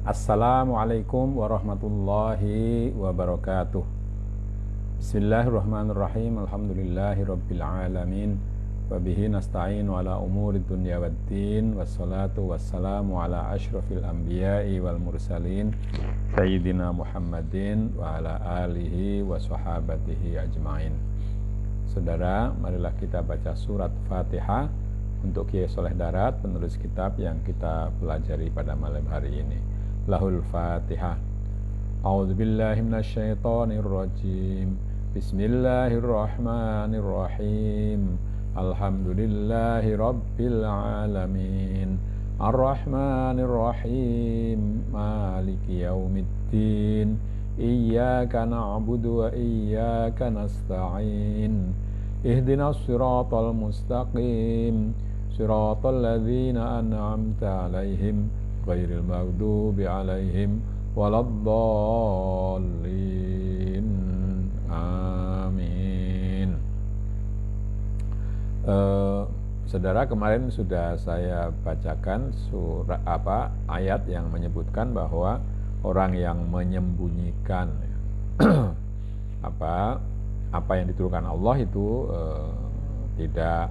Assalamualaikum warahmatullahi wabarakatuh. Bismillahirrahmanirrahim. Alhamdulillahirabbil alamin. Wa bihi nasta'inu ala umuri dunya waddin. Wassalatu wassalamu ala asyrafil anbiya'i wal mursalin Sayyidina Muhammadin wa ala alihi wa sahabatihi ajma'in. Saudara, marilah kita baca surat Fatihah untuk Kiai Soleh Darat, penulis kitab yang kita pelajari pada malam hari ini. Lahul Fatihah. A'udzubillahi minasyaitonirrajim. Bismillahirrahmanirrahim. Alhamdulillahi rabbil alamin. Arrahmanirrahim. Maliki yaumiddin. Iyyaka na'budu wa iyyaka nasta'in. Ihdinas siratal mustaqim. Siratal ladzina an'amta 'alaihim ghairil maghdubi 'alaihim waladdallin. Amin. Saudara, kemarin sudah saya bacakan ayat yang menyebutkan bahwa orang yang menyembunyikan apa yang diturunkan Allah itu tidak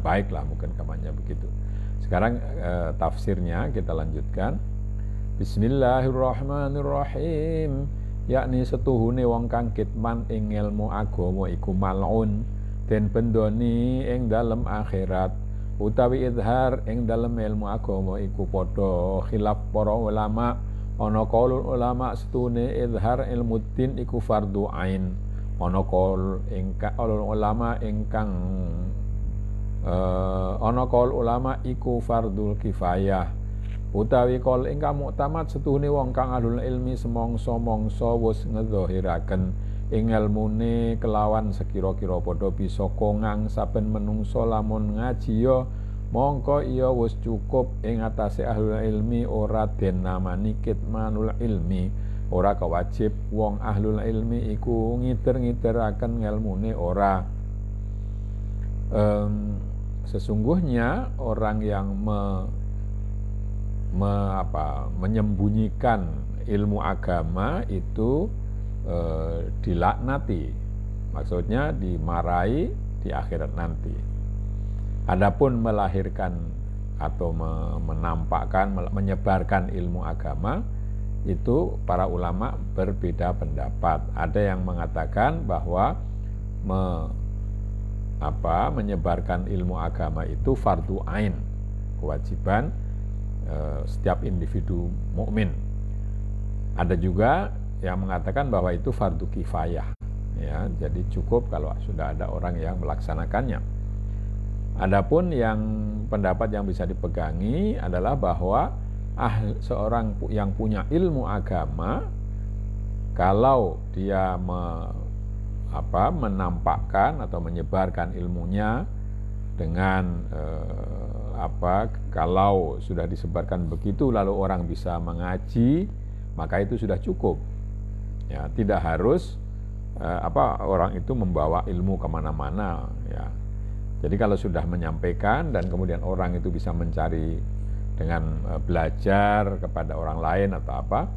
baik lah, mungkin kamarnya begitu. Sekarang tafsirnya kita lanjutkan. Bismillahirrahmanirrahim. Yakni setuhune wong kang kitman ing ilmu agama iku mal'un, den bendoni ing dalem akhirat, utawi idhar ing dalem ilmu agama iku padha khilaf para ulama. Ana qaulul ulama setune idhar ilmu din iku fardhu ain. Ana qaul ulama ingkang ana qaul ulama iku fardul kifayah, utawi qaul ingkang muktamad setuhune wong kang ahlul ilmi semongso-mongso wis ngedhahiraken ing ilmune kelawan sekira-kira padha bisa kongang saben menungso lamun ngaji ya mongko iya wis cukup ing atase ahlul ilmi, ora den namani kitmanul ilmi. Ora kewajib wong ahlul ilmi iku ngiter-ngiteraken ngelmune ora. Sesungguhnya orang yang menyembunyikan ilmu agama itu dilaknati, maksudnya dimarahi di akhirat nanti. Adapun melahirkan atau menampakkan, menyebarkan ilmu agama, itu para ulama berbeda pendapat. Ada yang mengatakan bahwa menyebarkan ilmu agama itu fardu ain, kewajiban setiap individu mukmin. Ada juga yang mengatakan bahwa itu fardu kifayah, ya, jadi cukup kalau sudah ada orang yang melaksanakannya. Adapun yang pendapat yang bisa dipegangi adalah bahwa seorang yang punya ilmu agama, kalau dia menampakkan atau menyebarkan ilmunya dengan kalau sudah disebarkan begitu lalu orang bisa mengaji, maka itu sudah cukup, ya, tidak harus orang itu membawa ilmu kemana-mana, ya. Jadi kalau sudah menyampaikan dan kemudian orang itu bisa mencari dengan belajar kepada orang lain atau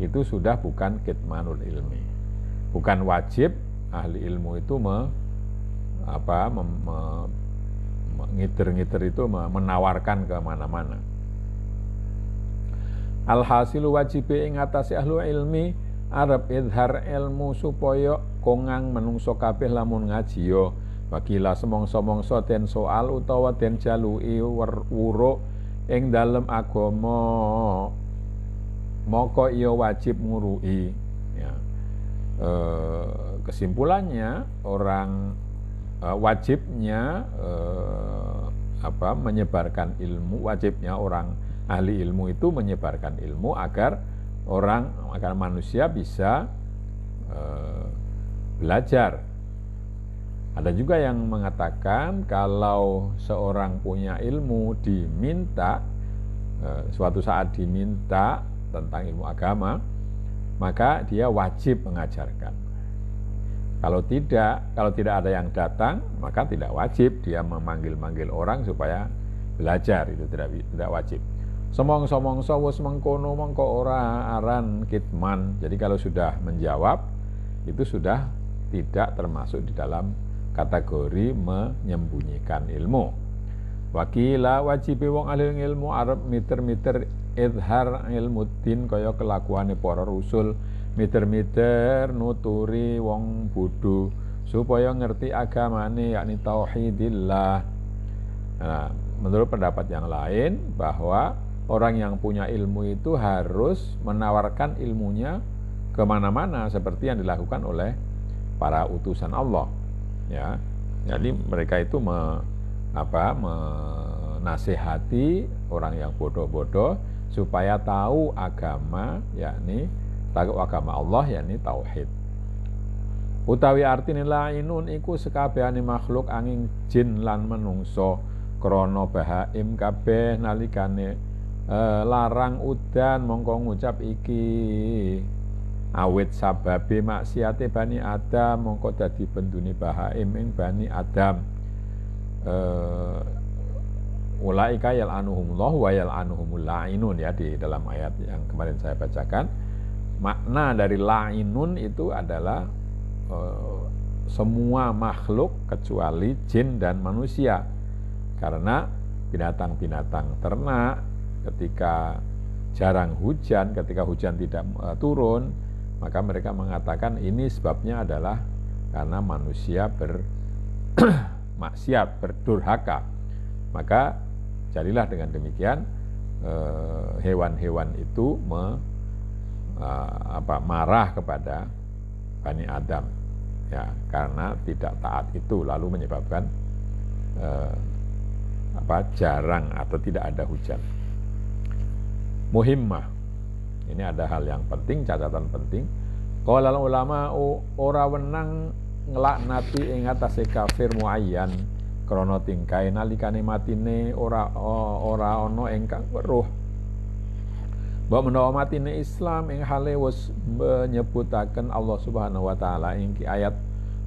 itu sudah bukan kitmanul ilmi. Bukan wajib ahli ilmu itu ngiter-ngiter itu menawarkan ke mana-mana. Alhasilu wajibe ing atase ahli ilmi arep idhar ilmu supaya kongang menungso kabeh lamun ngaji yo. Wakila semongso-mongso den soal utawa den jalui wuruk ing dalem agama, moko iya wajib ngurui, ya. Kesimpulannya orang wajibnya menyebarkan ilmu, wajibnya orang ahli ilmu itu menyebarkan ilmu agar manusia bisa belajar. Ada juga yang mengatakan kalau seorang punya ilmu diminta, suatu saat diminta tentang ilmu agama, maka dia wajib mengajarkan. Kalau tidak ada yang datang, maka tidak wajib dia memanggil-manggil orang supaya belajar, itu tidak wajib. Semongso-mongso wis mengkono mongko ora aran kitman. Jadi kalau sudah menjawab itu sudah tidak termasuk di dalam kategori menyembunyikan ilmu. Wakila wajibe wong ahli ilmu arep miter-miter izhar ilmu din kaya kelakuane para rasul, miter-miter nuturi wong bodho supaya ngerti agamane yakni tauhidillah. Nah, menurut pendapat yang lain bahwa orang yang punya ilmu itu harus menawarkan ilmunya kemana-mana seperti yang dilakukan oleh para utusan Allah. Ya, jadi mereka itu menasihati orang yang bodoh-bodoh supaya tahu agama, yakni tahu agama Allah, yakni tauhid. Utawi artine lainun iku sekabehane makhluk angin jin lan menungso krana bahaim kabeh nalikane larang udan mongko ngucap iki awit sababe maksiate Bani Adam mongko dadi bendune bahaim ing Bani Adam. Ulaika yal'anuhumullah wa yal'anuhumul la'inun, ya, di dalam ayat yang kemarin saya bacakan. Makna dari la'inun itu adalah semua makhluk kecuali jin dan manusia, karena binatang-binatang ternak ketika jarang hujan, ketika hujan tidak turun, maka mereka mengatakan ini sebabnya adalah karena manusia bermaksiat, berdurhaka. Maka jadilah dengan demikian hewan-hewan itu marah kepada Bani Adam, ya, karena tidak taat itu lalu menyebabkan jarang atau tidak ada hujan. Muhimmah, ini ada hal yang penting, catatan penting. Qala ulama ora wenang nglaknati ing atase kafir muayyan krana tingkae nalikane matine ora ana ingkang weruh. Mbok menawa matine Islam ing hale wis menyebutaken Allah Subhanahu wa taala ing ayat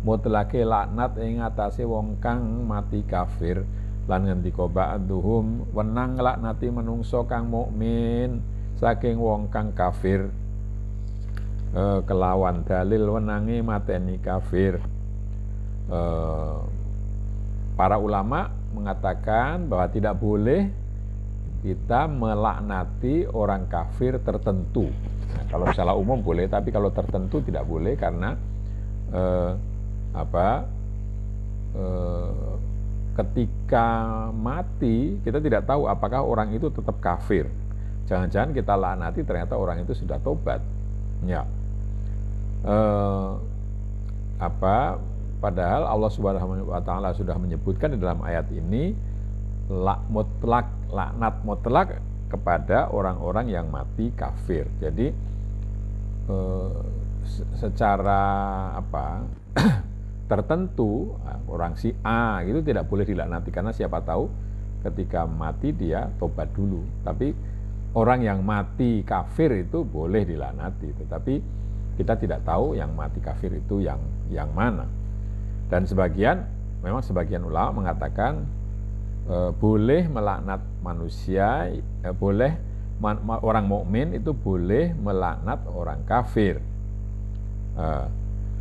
mutlake laknat ing atase wong kang mati kafir. Lan ngendika ba'duhum wenang nglaknati menungso kang mukmin saking wong kang kafir kelawan dalil wenange mateni kafir. Para ulama mengatakan bahwa tidak boleh kita melaknati orang kafir tertentu. Nah, kalau salah umum boleh, tapi kalau tertentu tidak boleh karena ketika mati kita tidak tahu apakah orang itu tetap kafir. Jangan-jangan kita laknati ternyata orang itu sudah tobat. Ya. Padahal Allah Subhanahu wa taala sudah menyebutkan di dalam ayat ini laknat mutlak kepada orang-orang yang mati kafir. Jadi secara tertentu orang si A itu tidak boleh dilaknati karena siapa tahu ketika mati dia tobat dulu. Tapi orang yang mati kafir itu boleh dilaknati, tetapi kita tidak tahu yang mati kafir itu yang mana. Dan memang sebagian ulama mengatakan boleh melaknat manusia, orang mukmin itu boleh melaknat orang kafir.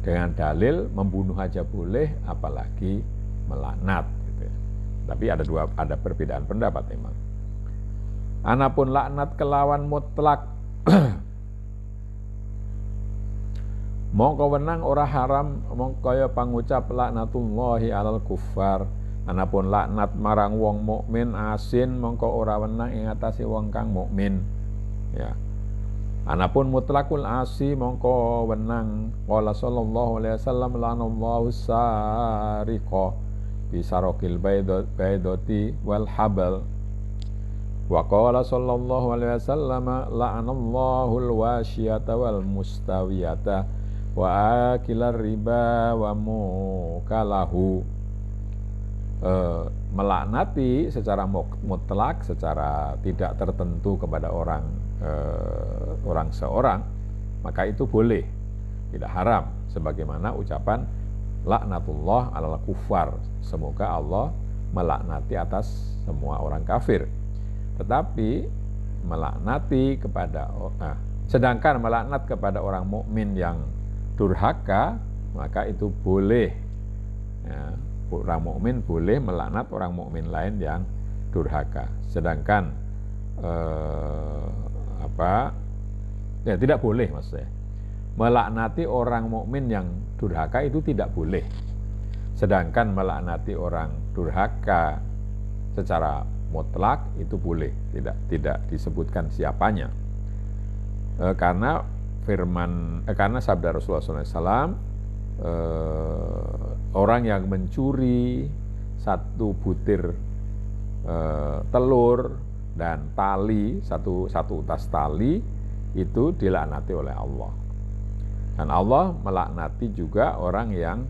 Dengan dalil membunuh aja boleh, apalagi melaknat. Gitu. Tapi ada perbedaan pendapat memang. Anapun laknat kelawan mutlak, mongko wenang ora haram mongko pangucap laknatullahi alal kuffar. Anapun laknat marang wong mukmin asin mongko ora wenang ing atase wong kang mukmin. Ya. Anapun mutlakul asi mongko wenang. Qala sallallahu alaihi wasallam lanallahu sariqa bisarokil baydoti wal habal. Wa qala sallallahu alaihi wasallam la'anallahu al-wasyiyata wal mustawiyata wa akilar riba wa mukalahu. Melaknati secara mutlak, secara tidak tertentu kepada orang seorang, maka itu boleh, tidak haram, sebagaimana ucapan laknatullah alal kufar, semoga Allah melaknati atas semua orang kafir. Tetapi melaknati kepada sedangkan melaknat kepada orang mukmin yang durhaka, maka itu boleh. Ya, orang mukmin boleh melaknat orang mukmin lain yang durhaka. Sedangkan tidak boleh maksudnya. Melaknati orang mukmin yang durhaka itu tidak boleh. Sedangkan melaknati orang durhaka secara mutlak itu boleh, tidak disebutkan siapanya. Karena sabda Rasulullah SAW, orang yang mencuri satu butir telur dan tali, satu tas tali, itu dilaknati oleh Allah. Dan Allah melaknati juga orang yang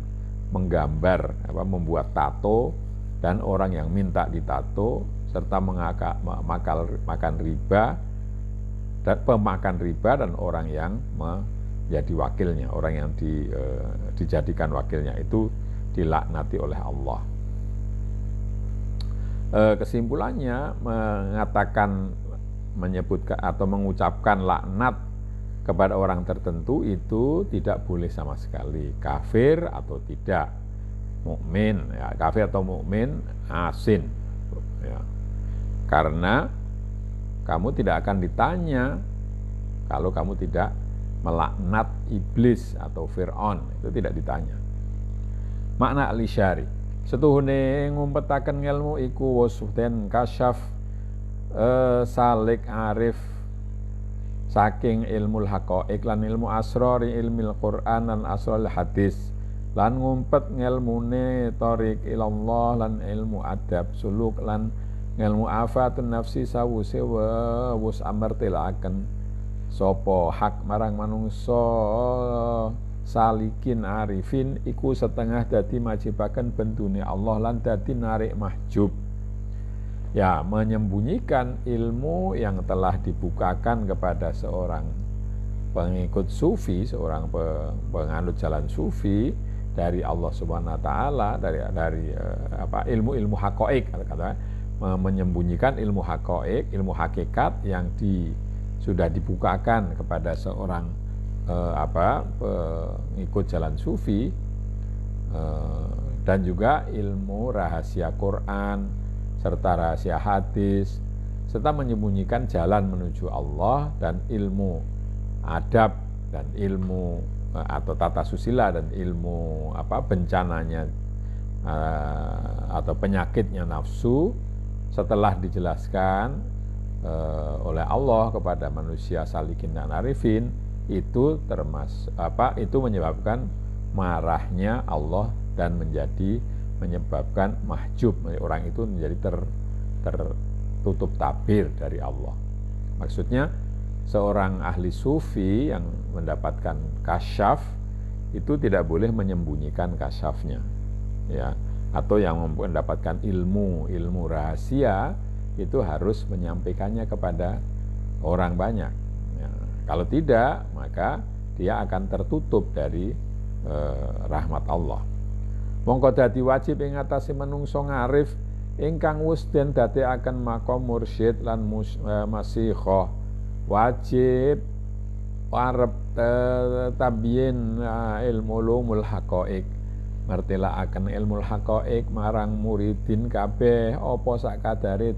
menggambar, membuat tato, dan orang yang minta ditato, serta makan riba, dan pemakan riba, dan orang yang menjadi wakilnya, orang yang dijadikan wakilnya, itu dilaknati oleh Allah. Kesimpulannya, menyebutkan atau mengucapkan laknat kepada orang tertentu itu tidak boleh sama sekali, kafir atau tidak, mukmin, ya, kafir atau mukmin, asin, ya. Karena kamu tidak akan ditanya kalau kamu tidak melaknat iblis atau Fir'aun, itu tidak ditanya. Makna al-isyari, setuhune ngumpetaken ilmu iku wasden kasyaf salik arif saking ilmu haqaiq lan ilmu asrori ilmil Quran lan asrul hadis lan ngumpet ngelmune tarik ilallah lan ilmu adab suluk lan ilmu afatun nafsi sawuse wus amartilaken sapa hak marang manungsa salikin arifin iku setengah dadi majibaken bendune Allah lan dadi narik mahjub. Ya, menyembunyikan ilmu yang telah dibukakan kepada seorang pengikut sufi, seorang penganut jalan sufi dari Allah Subhanahu wa taala, dari ilmu-ilmu haqaiq, menyembunyikan ilmu haqaiq, ilmu hakikat yang sudah dibukakan kepada seorang pengikut jalan sufi, dan juga ilmu rahasia Quran serta rahasia hadis, serta menyembunyikan jalan menuju Allah dan ilmu adab dan ilmu atau tata susila dan ilmu bencananya atau penyakitnya nafsu, setelah dijelaskan oleh Allah kepada manusia salikin dan arifin, itu itu menyebabkan marahnya Allah dan menyebabkan mahjub, orang itu menjadi tertutup tabir dari Allah. Maksudnya seorang ahli sufi yang mendapatkan kasyaf itu tidak boleh menyembunyikan kasyafnya, ya, atau yang mendapatkan ilmu rahasia itu harus menyampaikannya kepada orang banyak, ya. Kalau tidak, maka dia akan tertutup dari rahmat Allah. Mongko dadi wajib ing atase manungsa ngarif ingkang wis den dadekaken maqam mursyid lan masikhah, wajib arep tabiyin ilmu ulumul haqaiq, ngertilakaken ilmu haqaiq marang muridin kabeh apa sak kadare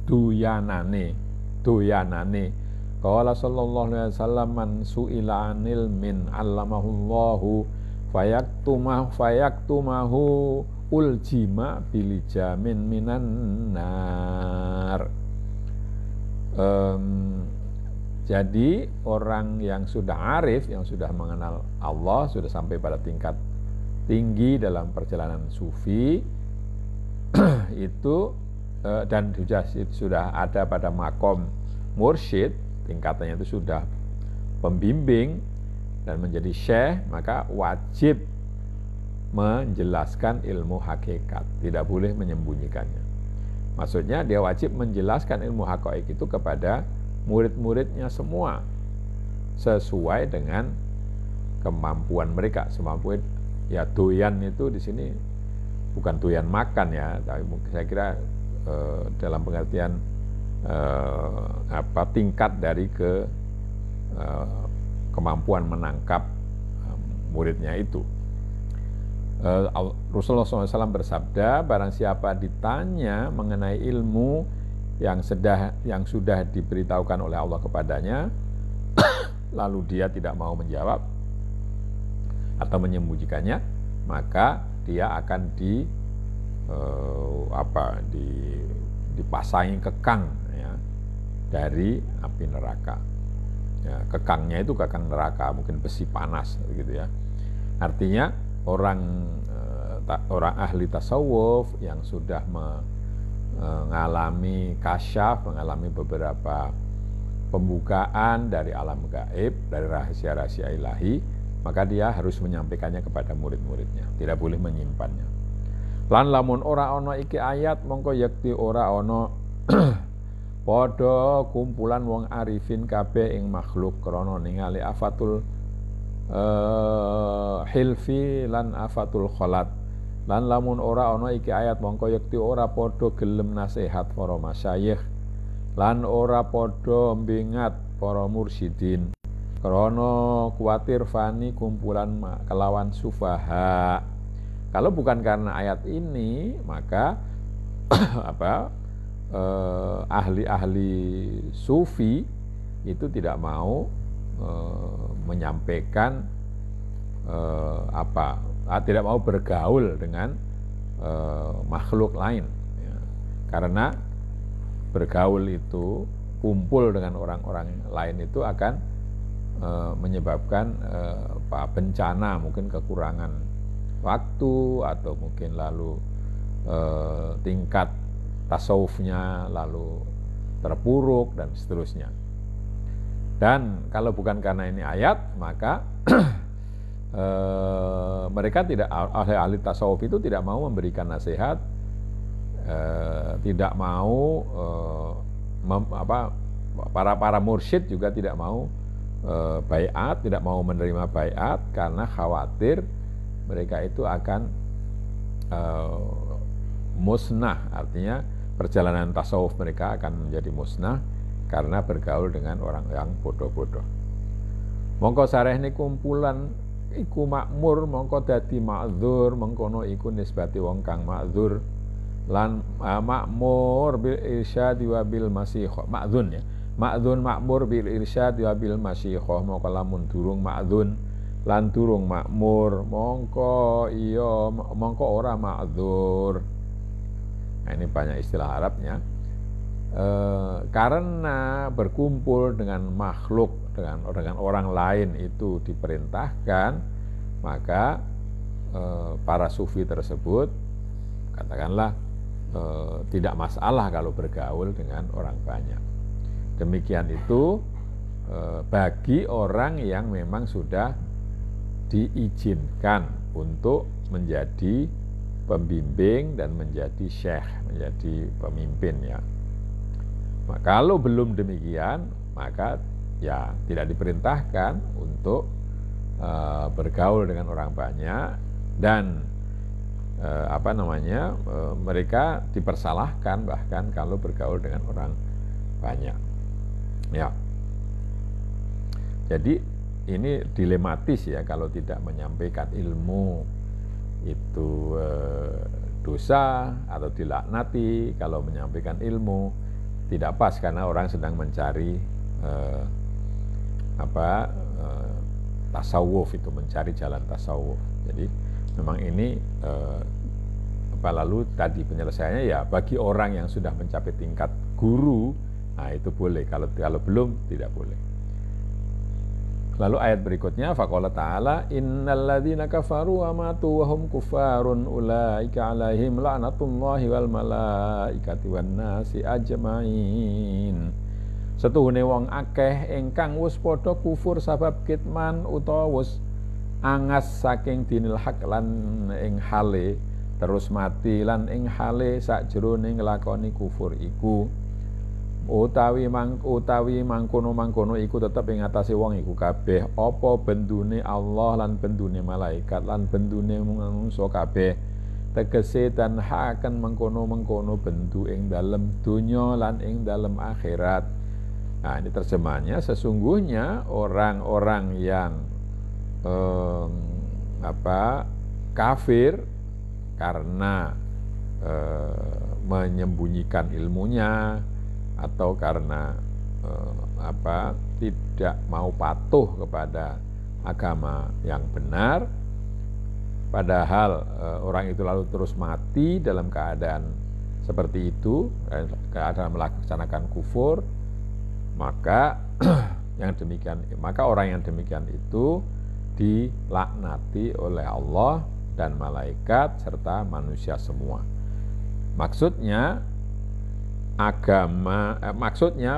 doyanane. Qala sallallahu alaihi wasallam man su'ila anil min 'allamahullahu fayaktumahu uljima bilijamin minan nar. Jadi orang yang sudah arif, yang sudah mengenal Allah, sudah sampai pada tingkat tinggi dalam perjalanan sufi itu dan sudah ada pada makom mursyid, tingkatannya itu sudah pembimbing dan menjadi syekh, maka wajib menjelaskan ilmu hakikat, tidak boleh menyembunyikannya. Maksudnya dia wajib menjelaskan ilmu haqaiq itu kepada murid-muridnya semua sesuai dengan kemampuan mereka. Semampu, ya, doyan itu di sini bukan doyan makan, ya, tapi saya kira dalam pengertian tingkat dari kemampuan menangkap muridnya itu. Rasulullah SAW bersabda, barang siapa ditanya mengenai ilmu yang sudah diberitahukan oleh Allah kepadanya, lalu dia tidak mau menjawab atau menyembunyikannya, maka dia akan dipasangi kekang ya, dari api neraka. Ya, kekangnya itu kekang neraka, mungkin besi panas gitu ya. Artinya orang ahli tasawuf yang sudah mengalami kasyaf, mengalami beberapa pembukaan dari alam gaib, dari rahasia-rahasia ilahi, maka dia harus menyampaikannya kepada murid-muridnya, tidak boleh menyimpannya. Lan lamun ora ana iki ayat, mongko yakti ora ana padha kumpulan wong arifin kabeh ing makhluk krana ningali afatul hilfi lan afatul kholat. Lan lamun ora ana iki ayat, mongko yakti ora padha gelem nasihat para masyayikh lan ora padha mbingat para mursyidin krana kuwatir fani kumpulan kelawan sufaha. Kalau bukan karena ayat ini, maka ahli-ahli sufi itu tidak mau menyampaikan tidak mau bergaul dengan makhluk lain ya. Karena bergaul itu, kumpul dengan orang-orang lain itu akan menyebabkan bencana, mungkin kekurangan waktu, atau mungkin lalu tingkat tasawufnya lalu terpuruk dan seterusnya. Dan kalau bukan karena ini ayat, maka mereka tidak, ahli tasawuf itu tidak mau memberikan nasihat, tidak mau para mursyid juga tidak mau baiat, tidak mau menerima baiat karena khawatir mereka itu akan musnah, artinya perjalanan tasawuf mereka akan menjadi musnah karena bergaul dengan orang yang bodoh-bodoh. Mongko sarehne kumpulan iku makmur, mongko dadi ma'dzur, mengkono iku nisbati wong kang ma'dzur lan makmur bil irsyad wa bil masihah. Ma'dzun ya. Ma'dzun makmur bil irsyad wa bil masihah, mongko lamun durung ma'dzun lan durung makmur, mongko ora ma'dzur. Nah, ini banyak istilah Arabnya. Karena berkumpul dengan makhluk, dengan orang lain itu diperintahkan, maka para sufi tersebut katakanlah tidak masalah kalau bergaul dengan orang banyak. Demikian itu bagi orang yang memang sudah diizinkan untuk menjadi pembimbing dan menjadi syekh, menjadi pemimpin ya. Nah, kalau belum demikian, maka ya tidak diperintahkan untuk bergaul dengan orang banyak, dan mereka dipersalahkan bahkan kalau bergaul dengan orang banyak. Ya. Jadi ini dilematis ya, kalau tidak menyampaikan ilmu itu dosa atau dilaknati. Kalau menyampaikan ilmu tidak pas karena orang sedang mencari tasawuf, itu mencari jalan tasawuf. Jadi memang ini lalu tadi penyelesaiannya ya bagi orang yang sudah mencapai tingkat guru, nah itu boleh. Kalau belum, tidak boleh. Lalu ayat berikutnya, faqala ta'ala innal ladzina kafaru wa matu wa hum kufarun ulaika 'alaihim la'natullahi wal malaikati wan nasi ajmain. Setuhune wong akeh ingkang wis padha kufur sabab kitman utawa wis angas saking dinil haq lan ing hale, terus mati lan ing hale sakjroning nglakoni kufur iku. Utawi mangkono iku tetep ing atase wong iku kabeh apa bendune Allah lan bendune malaikat lan bendune manungsa kabeh tegese tanhaaken mengkono-mengkono bendu ing dalem donya lan ing dalem akhirat. Nah, ini terjemahannya, sesungguhnya orang-orang yang kafir karena menyembunyikan ilmunya atau karena tidak mau patuh kepada agama yang benar, padahal orang itu lalu terus mati dalam keadaan seperti itu, keadaan melaksanakan kufur, maka orang yang demikian itu dilaknati oleh Allah dan malaikat serta manusia semua. Maksudnya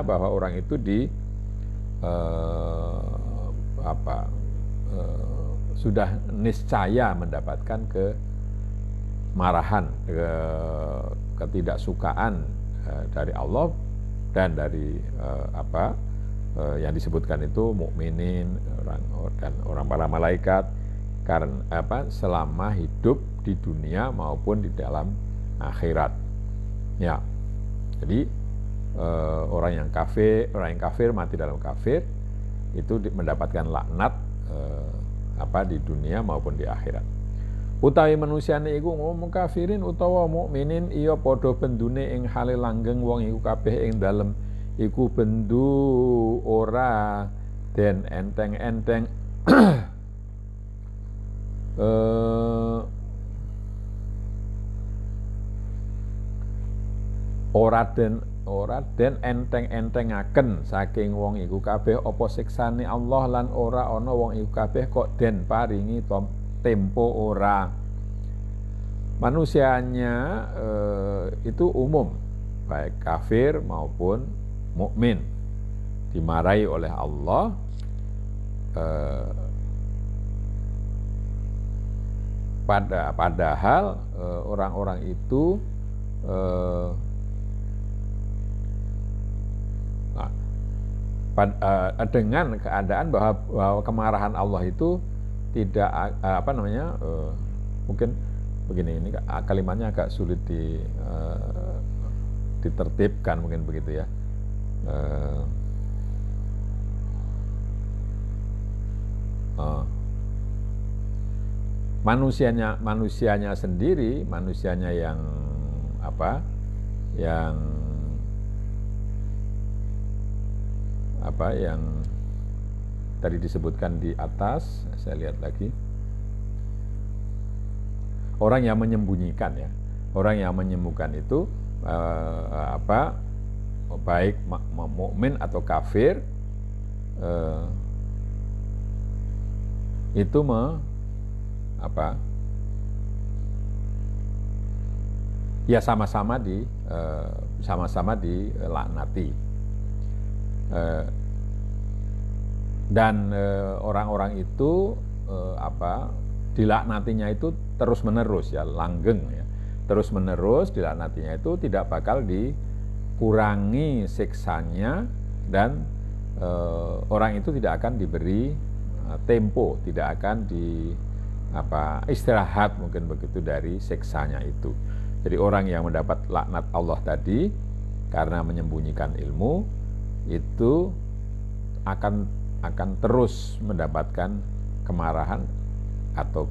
bahwa orang itu sudah niscaya mendapatkan kemarahan, ketidaksukaan dari Allah dan dari yang disebutkan itu mukminin dan orang para malaikat karena selama hidup di dunia maupun di dalam akhirat. Ya. Jadi orang yang kafir mati dalam kafir itu mendapatkan laknat di dunia maupun di akhirat. Utawi manusiane iku ngomong kafirin utawa mukminin iya padha bendune ing hale langgeng wong iku kabeh ing dalem iku bendu ora den enteng-enteng ora den enteng-entengaken saking wong iku kabeh apa siksane Allah lan ora ana wong iku kabeh kok den paringi tempo ora. Manusianya itu umum, baik kafir maupun mukmin, dimarahi oleh Allah padahal orang-orang itu dengan keadaan bahwa kemarahan Allah itu tidak mungkin begini, ini kalimatnya agak sulit ditertibkan mungkin begitu ya. Manusianya sendiri, manusianya yang yang tadi disebutkan di atas, saya lihat lagi, orang yang menyembunyikan ya, orang yang menyembunyikan itu baik mukmin atau kafir itu ya sama-sama dilaknati. Dan orang-orang itu dilaknatinya itu terus-menerus ya, langgeng ya, terus-menerus dilaknatinya itu tidak bakal dikurangi siksanya, dan orang itu tidak akan diberi tempo, tidak akan istirahat mungkin begitu dari siksanya itu. Jadi orang yang mendapat laknat Allah tadi karena menyembunyikan ilmu itu akan terus mendapatkan kemarahan atau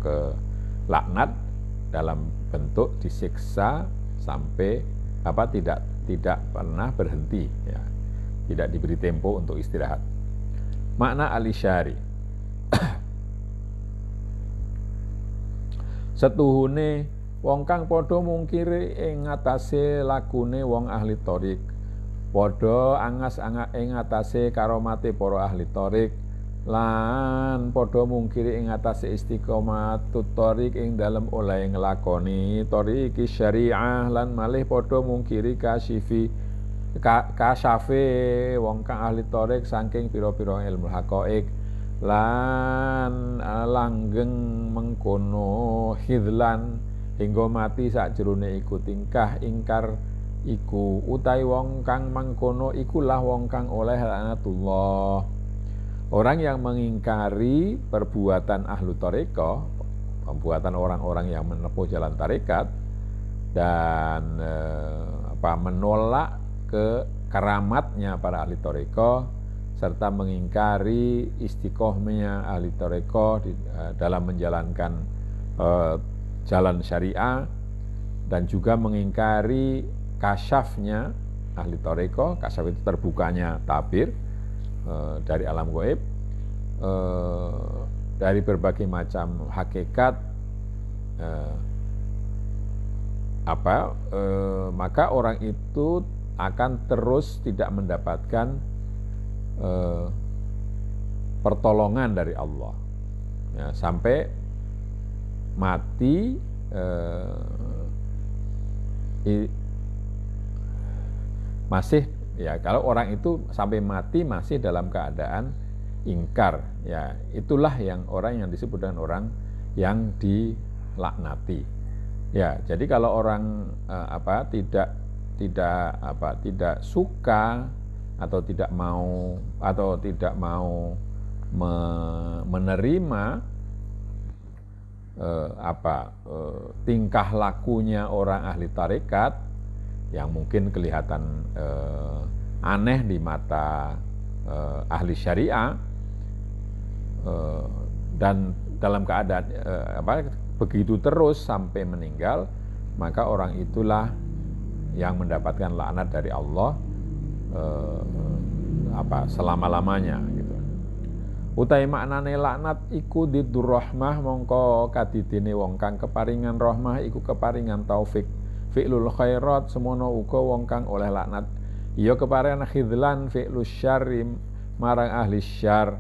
laknat dalam bentuk disiksa sampai tidak pernah berhenti ya, tidak diberi tempo untuk istirahat. Makna al-isyari setuhune wong kang padha mungkiri ing ngatasé lakune wong ahli thariq, padha angas-angas ing ngatasé karomate para ahli thariq, lan padha mungkiri ing ngatasé istiqomatut thariq ing dalem oleh nglakoni thariqi syariah, lan malih padha mungkiri kasyafe wong kang ahli thariq saking pira-pira ilmu haqaiq, lan langgeng mengkono hidlan hingga mati sakjroné iku tingkah ingkar iku, utawi wong kang mangkono ikulah wong kang oleh laknatullah. Orang yang mengingkari perbuatan ahlu thariqah, pembuatan orang-orang yang menempuh jalan tarekat dan menolak ke keramatnya para ahli tarekat serta mengingkari istiqomahnya ahli tarekat dalam menjalankan jalan syariah, dan juga mengingkari kasyafnya ahli tarekat. Kasyaf itu terbukanya tabir dari alam gaib, dari berbagai macam hakikat, maka orang itu akan terus tidak mendapatkan pertolongan dari Allah ya, sampai mati. Masih ya, kalau orang itu sampai mati masih dalam keadaan ingkar, ya itulah yang orang yang disebut dengan orang yang dilaknati. Ya, jadi kalau orang tidak suka atau tidak mau menerima tingkah lakunya orang ahli tarekat yang mungkin kelihatan aneh di mata ahli syariah, dan dalam keadaan begitu terus sampai meninggal, maka orang itulah yang mendapatkan laknat dari Allah selama-lamanya gitu. Utai maknane laknat iku didur rahmah, mongko kadidene wong kang keparingan rahmah iku keparingan taufik fi'lul khairat, semono uga wong kang oleh laknat ya keparingan khidlan fi'lus syarri marang ahli syarr.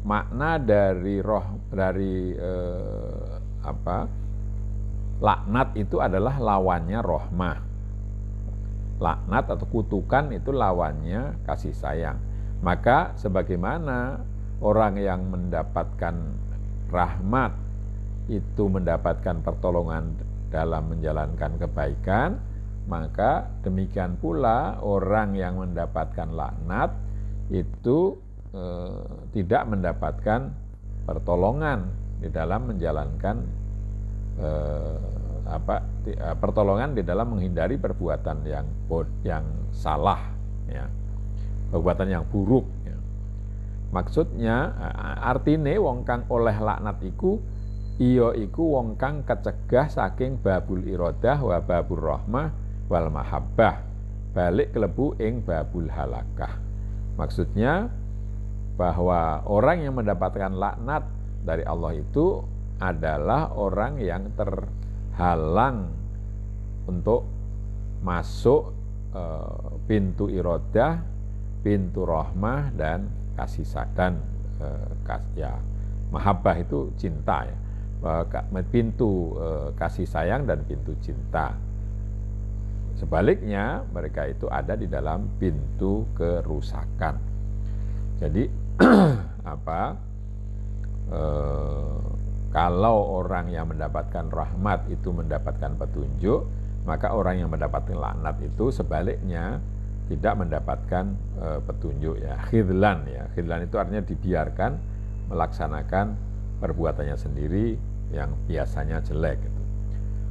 Makna dari laknat itu adalah lawannya rahmah. Laknat atau kutukan itu lawannya kasih sayang. Maka sebagaimana orang yang mendapatkan rahmat itu mendapatkan pertolongan dalam menjalankan kebaikan, maka demikian pula orang yang mendapatkan laknat itu tidak mendapatkan pertolongan di dalam menjalankan pertolongan di dalam menghindari perbuatan yang salah, ya, perbuatan yang buruk. Ya. Maksudnya artine wong kang oleh laknat iku iya iku wong kang kecegah saking babul iradah wa babur rahmah wal mahabbah, balik kelebu ing babul halakah. Maksudnya bahwa orang yang mendapatkan laknat dari Allah itu adalah orang yang terhalang untuk masuk pintu iradah, pintu rahmah dan kasih sayang, mahabbah itu cinta, ya, pintu kasih sayang dan pintu cinta. Sebaliknya mereka itu ada di dalam pintu kerusakan. Jadi kalau orang yang mendapatkan rahmat itu mendapatkan petunjuk, maka orang yang mendapatkan laknat itu sebaliknya tidak mendapatkan petunjuk, ya, khidlan, ya. Khidlan itu artinya dibiarkan melaksanakan perbuatannya sendiri yang biasanya jelek gitu.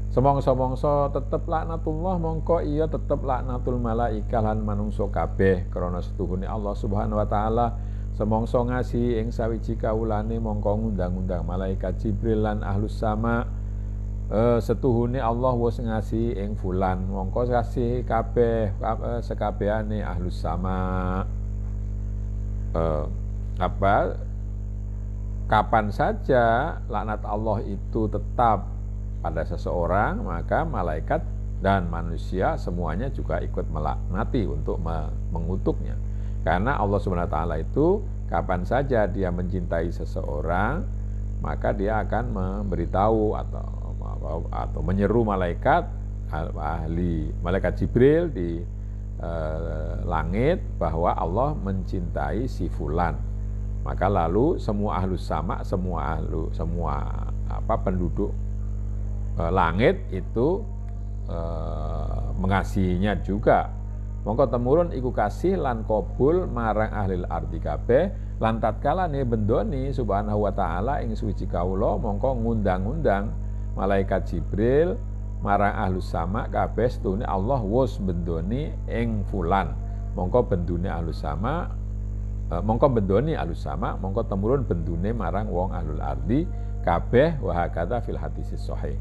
Semongso-mongso tetep laknatullah, mongko iya tetep laknatul malaikah lan manungso kabeh krana setuhune Allah Subhanahu wa taala. Semongso ngasi ing sawiji kawulane mongko ngundang-undang malaikat Jibril lan ahlus sama, setuhune Allah wis ngasi ing fulan, mongko kasih kabeh sekabehane ahlus sama. Kapan saja laknat Allah itu tetap pada seseorang, maka malaikat dan manusia semuanya juga ikut melaknati untuk mengutuknya. Karena Allah Subhanahu wa taala itu kapan saja dia mencintai seseorang, maka dia akan memberitahu atau menyeru malaikat Jibril di langit bahwa Allah mencintai si fulan. Maka lalu semua ahlus sama, semua penduduk langit itu mengasihinya juga, Mongko temurun iku kasih lan qabul marang ahlil ardi kabeh lan tatkalane bendoni subhanahu wa ta'ala ing suci kawula mongko ngundang-undang malaikat Jibril marang ahlus sama kabeh setune Allah wis bendoni ing fulan. Mongko bendune ahlus sama mongko bendoni ahlus sama mongko temurun bendune marang wong ahlul ardi kabeh wa hakadza fil hadis sahih.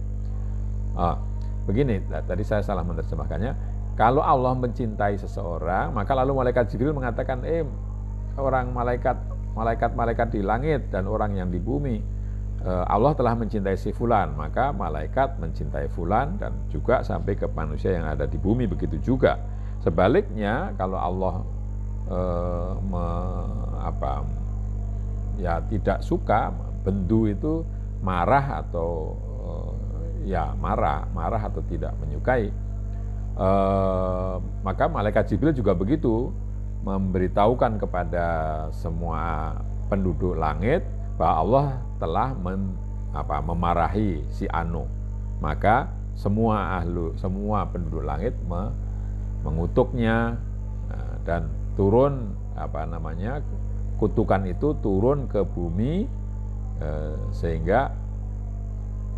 Begini, tadi saya salah menerjemahkannya. Kalau Allah mencintai seseorang, maka lalu malaikat Jibril mengatakan, orang malaikat di langit dan orang yang di bumi, Allah telah mencintai si fulan, maka malaikat mencintai fulan dan juga sampai ke manusia yang ada di bumi begitu juga. Sebaliknya, kalau Allah tidak suka, bendu itu marah atau marah atau tidak menyukai, maka malaikat Jibril juga begitu memberitahukan kepada semua penduduk langit bahwa Allah telah memarahi si Anu. Maka semua penduduk langit mengutuknya dan turun kutukan itu turun ke bumi sehingga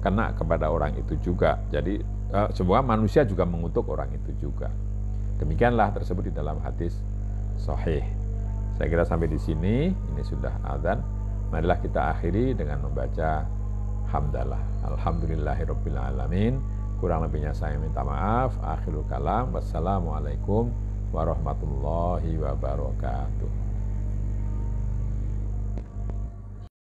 kena kepada orang itu juga. Jadi semua manusia juga mengutuk orang itu juga. Demikianlah tersebut di dalam hadis sahih. Saya kira sampai di sini, ini sudah adzan. Marilah kita akhiri dengan membaca hamdalah. Alhamdulillahirabbil alamin. Kurang lebihnya saya minta maaf. Akhirul kalam. Wassalamualaikum warahmatullahi wabarakatuh.